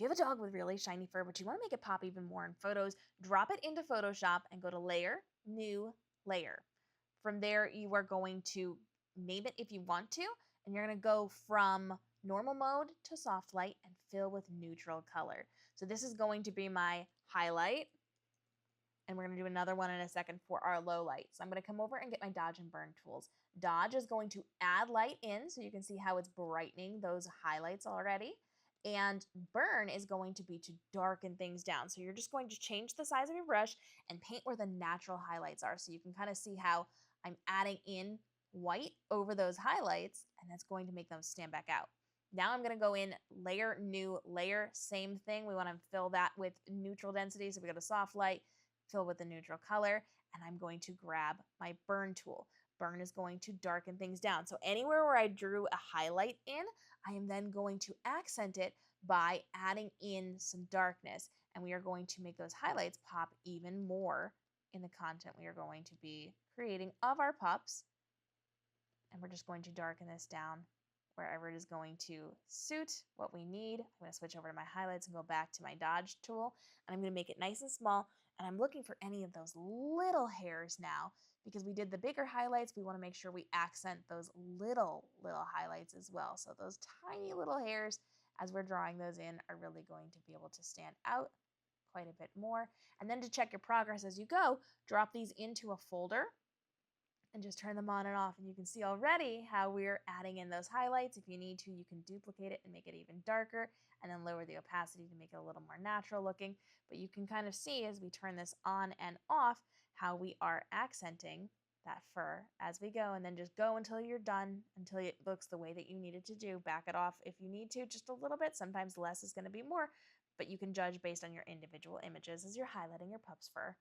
If you have a dog with really shiny fur, but you want to make it pop even more in photos, drop it into Photoshop and go to Layer, New, Layer. From there, you are going to name it if you want to, and you're going to go from normal mode to soft light and fill with neutral color. So this is going to be my highlight, and we're going to do another one in a second for our low light. So I'm going to come over and get my dodge and burn tools. Dodge is going to add light in, so you can see how it's brightening those highlights already. And burn is going to be to darken things down. So you're just going to change the size of your brush and paint where the natural highlights are. So you can kind of see how I'm adding in white over those highlights, and that's going to make them stand back out. Now I'm going to go in layer, new, layer, same thing. We want to fill that with neutral density. So we go to soft light, fill with the neutral color, and I'm going to grab my burn tool. Burn is going to darken things down. So anywhere where I drew a highlight in, I am then going to accent it by adding in some darkness. And we are going to make those highlights pop even more in the content we are going to be creating of our pups. And we're just going to darken this down wherever it is going to suit what we need. I'm going to switch over to my highlights and go back to my dodge tool, and I'm going to make it nice and small, and I'm looking for any of those little hairs now. Because we did the bigger highlights, we want to make sure we accent those little highlights as well. So those tiny little hairs, as we're drawing those in, are really going to be able to stand out quite a bit more. And then to check your progress as you go, drop these into a folder and just turn them on and off, and you can see already how we're adding in those highlights. If you need to, you can duplicate it and make it even darker, and then lower the opacity to make it a little more natural looking. But you can kind of see as we turn this on and off how we are accenting that fur as we go, and then just go until you're done, until it looks the way that you need it to do. Back it off if you need to, just a little bit. Sometimes less is going to be more, but you can judge based on your individual images as you're highlighting your pup's fur.